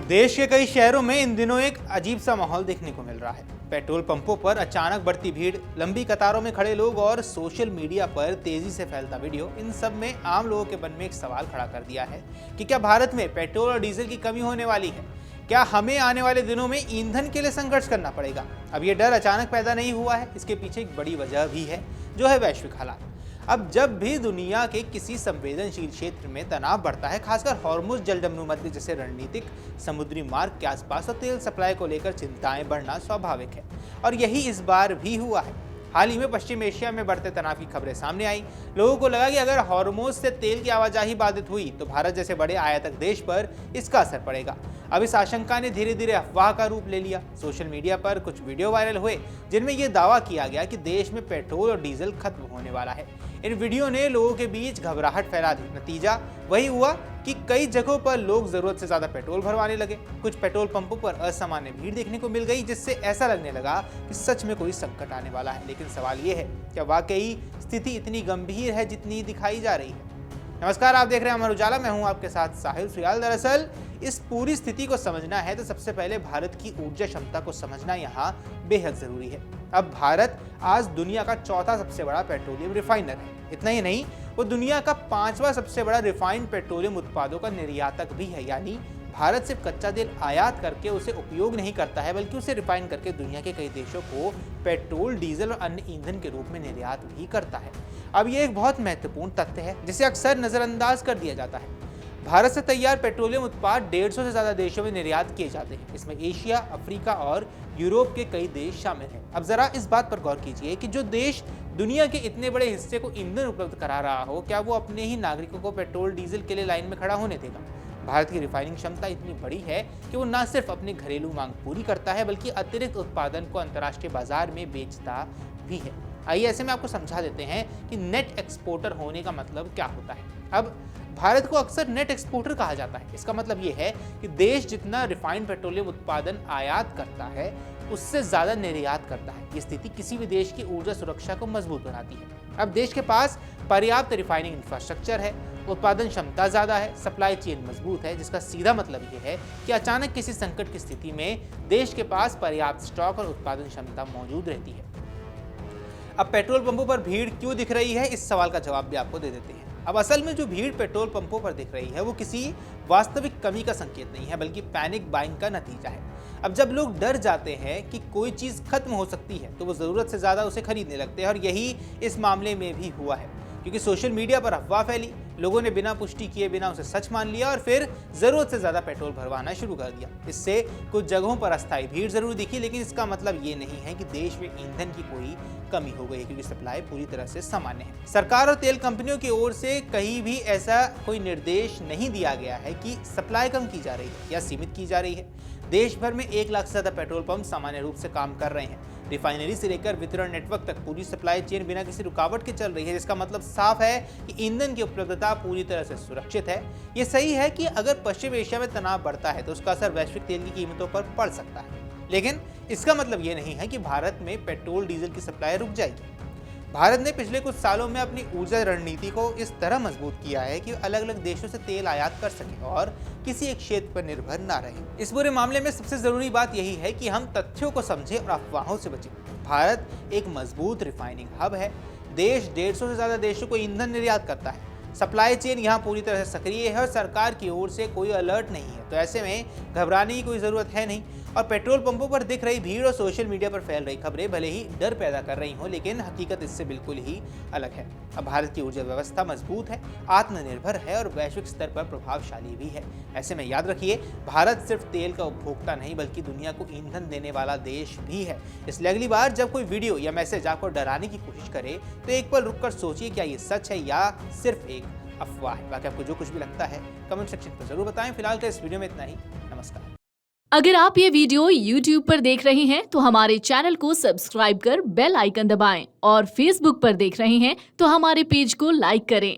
देश के कई शहरों में इन दिनों एक अजीब सा माहौल देखने को मिल रहा है। पेट्रोल पंपों पर अचानक बढ़ती भीड़, लंबी कतारों में खड़े लोग और सोशल मीडिया पर तेजी से फैलता वीडियो, इन सब में आम लोगों के मन में एक सवाल खड़ा कर दिया है कि क्या भारत में पेट्रोल और डीजल की कमी होने वाली है। क्या हमें आने वाले दिनों में ईंधन के लिए संघर्ष करना पड़ेगा। अब ये डर अचानक पैदा नहीं हुआ है, इसके पीछे एक बड़ी वजह भी है, जो है वैश्विक हालात। अब जब भी दुनिया के किसी संवेदनशील क्षेत्र में तनाव बढ़ता है, खासकर हॉर्मुज़ जलडमरू मध्य जैसे रणनीतिक समुद्री मार्ग के आसपास, तो तेल सप्लाई को लेकर चिंताएं बढ़ना स्वाभाविक है। और यही इस बार भी हुआ है। हाल ही में पश्चिम एशिया में बढ़ते तनाव की खबरें सामने आई। लोगों को लगा कि अगर हॉर्मुज़ से तेल की आवाजाही बाधित हुई तो भारत जैसे बड़े आयातक देश पर इसका असर पड़ेगा। अब इस आशंका ने धीरे धीरे अफवाह का रूप ले लिया। सोशल मीडिया पर कुछ वीडियो वायरल हुए जिनमें यह दावा किया गया कि देश में पेट्रोल और डीजल खत्म होने वाला है। इन वीडियो ने लोगों के बीच घबराहट फैला दी। नतीजा वही हुआ कि कई जगहों पर लोग जरूरत से ज्यादा पेट्रोल भरवाने लगे। कुछ पेट्रोल पंपों पर असामान्य भीड़ देखने को मिल गई, जिससे ऐसा लगने लगा कि सच में कोई संकट आने वाला है। लेकिन सवाल यह है, क्या वाकई स्थिति इतनी गंभीर है जितनी दिखाई जा रही है। नमस्कार, आप देख रहे हैं अमर उजाला, मैं हूं आपके साथ साहिल सुयाल। दरअसल इस पूरी स्थिति को समझना है तो सबसे पहले भारत की ऊर्जा क्षमता को समझना यहाँ बेहद जरूरी है। अब भारत आज दुनिया का चौथा सबसे बड़ा पेट्रोलियम रिफाइनर है। इतना ही नहीं, वो दुनिया का 5वां सबसे बड़ा रिफाइंड पेट्रोलियम उत्पादों का निर्यातक भी है। यानी भारत सिर्फ कच्चा तेल आयात करके उसे उपयोग नहीं करता है, बल्कि उसे रिफाइन करके दुनिया के कई देशों को पेट्रोल, डीजल और अन्य ईंधन के रूप में निर्यात भी करता है। अब ये एक बहुत महत्वपूर्ण तथ्य है जिसे अक्सर नजरअंदाज कर दिया जाता है। भारत से तैयार पेट्रोलियम उत्पाद 150 से ज्यादा देशों में निर्यात किए जाते हैं। इसमें एशिया, अफ्रीका और यूरोप के कई देश शामिल हैं। अब जरा इस बात पर गौर कीजिए कि जो देश दुनिया के इतने बड़े हिस्से को ईंधन उपलब्ध करा रहा हो, क्या वो अपने ही नागरिकों को पेट्रोल, डीजल के लिए लाइन में खड़ा होने देगा। भारत की रिफाइनिंग क्षमता इतनी बड़ी है कि वो न सिर्फ अपनी घरेलू मांग पूरी करता है, बल्कि अतिरिक्त उत्पादन को अंतर्राष्ट्रीय बाजार में बेचता भी है। आइए ऐसे में आपको समझा देते हैं कि नेट एक्सपोर्टर होने का मतलब क्या होता है। अब भारत को अक्सर नेट एक्सपोर्टर कहा जाता है। इसका मतलब ये है कि देश जितना रिफाइंड पेट्रोलियम उत्पादन आयात करता है, उससे ज्यादा निर्यात करता है। ये स्थिति किसी भी देश की ऊर्जा सुरक्षा को मजबूत बनाती है। अब देश के पास पर्याप्त रिफाइनिंग इंफ्रास्ट्रक्चर है, उत्पादन क्षमता ज्यादा है, सप्लाई चेन मजबूत है, जिसका सीधा मतलब ये है कि अचानक किसी संकट की स्थिति में देश के पास पर्याप्त स्टॉक और उत्पादन क्षमता मौजूद रहती है। अब पेट्रोल पंपों पर भीड़ क्यों दिख रही है, इस सवाल का जवाब भी आपको दे देते हैं। अब असल में जो भीड़ पेट्रोल पंपों पर दिख रही है वो किसी वास्तविक कमी का संकेत नहीं है, बल्कि पैनिक बाइंग का नतीजा है। अब जब लोग डर जाते हैं कि कोई चीज़ खत्म हो सकती है तो वो ज़रूरत से ज़्यादा उसे खरीदने लगते हैं। और यही इस मामले में भी हुआ है, क्योंकि सोशल मीडिया पर अफवाह फैली, लोगों ने बिना पुष्टि किए बिना उसे सच मान लिया और फिर ज़रूरत से ज़्यादा पेट्रोल भरवाना शुरू कर दिया। इससे कुछ जगहों पर अस्थायी भीड़ जरूर दिखी, लेकिन इसका मतलब ये नहीं है कि देश में ईंधन की कोई कमी हो गई, क्योंकि सप्लाई पूरी तरह से सामान्य है। सरकार और तेल कंपनियों की ओर से कहीं भी ऐसा कोई निर्देश नहीं दिया गया है कि सप्लाई कम की जा रही है या सीमित की जा रही है। देश भर में 1 लाख से ज्यादा पेट्रोल पंप सामान्य रूप से काम कर रहे हैं। रिफाइनरी से लेकर वितरण नेटवर्क तक पूरी सप्लाई चेन बिना किसी रुकावट के चल रही है, जिसका मतलब साफ है कि ईंधन की उपलब्धता पूरी तरह से सुरक्षित है। ये सही है कि अगर पश्चिम एशिया में तनाव बढ़ता है तो उसका असर वैश्विक तेल की कीमतों पर पड़ सकता है, लेकिन इसका मतलब ये नहीं है कि भारत में पेट्रोल, डीजल की सप्लाई रुक जाएगी। भारत ने पिछले कुछ सालों में अपनी ऊर्जा रणनीति को इस तरह मजबूत किया है कि अलग अलग देशों से तेल आयात कर सके और किसी एक क्षेत्र पर निर्भर ना रहे। इस पूरे मामले में सबसे जरूरी बात यही है कि हम तथ्यों को समझें और अफवाहों से बचें। भारत एक मजबूत रिफाइनिंग हब है। देश 150 से ज्यादा देशों को ईंधन निर्यात करता है। सप्लाई चेन यहाँ पूरी तरह से सक्रिय है और सरकार की ओर से कोई अलर्ट नहीं है, तो ऐसे में घबराने की कोई ज़रूरत है नहीं। और पेट्रोल पंपों पर दिख रही भीड़ और सोशल मीडिया पर फैल रही खबरें भले ही डर पैदा कर रही हों, लेकिन हकीकत इससे बिल्कुल ही अलग है। अब भारत की ऊर्जा व्यवस्था मजबूत है, आत्मनिर्भर है और वैश्विक स्तर पर प्रभावशाली भी है। ऐसे में याद रखिए, भारत सिर्फ तेल का उपभोक्ता नहीं बल्कि दुनिया को ईंधन देने वाला देश भी है। इसलिए अगली बार जब कोई वीडियो या मैसेज आपको डराने की कोशिश करे तो एक पल रुककर सोचिए, क्या ये सच है या सिर्फ एक अफवाह है। बाकी आपको जो कुछ भी लगता है कमेंट सेक्शन पर जरूर बताएं। फिलहाल तो इस वीडियो में इतना ही। नमस्कार। अगर आप ये वीडियो YouTube पर देख रहे हैं तो हमारे चैनल को सब्सक्राइब कर बेल आइकन दबाएं और Facebook पर देख रहे हैं तो हमारे पेज को लाइक करें।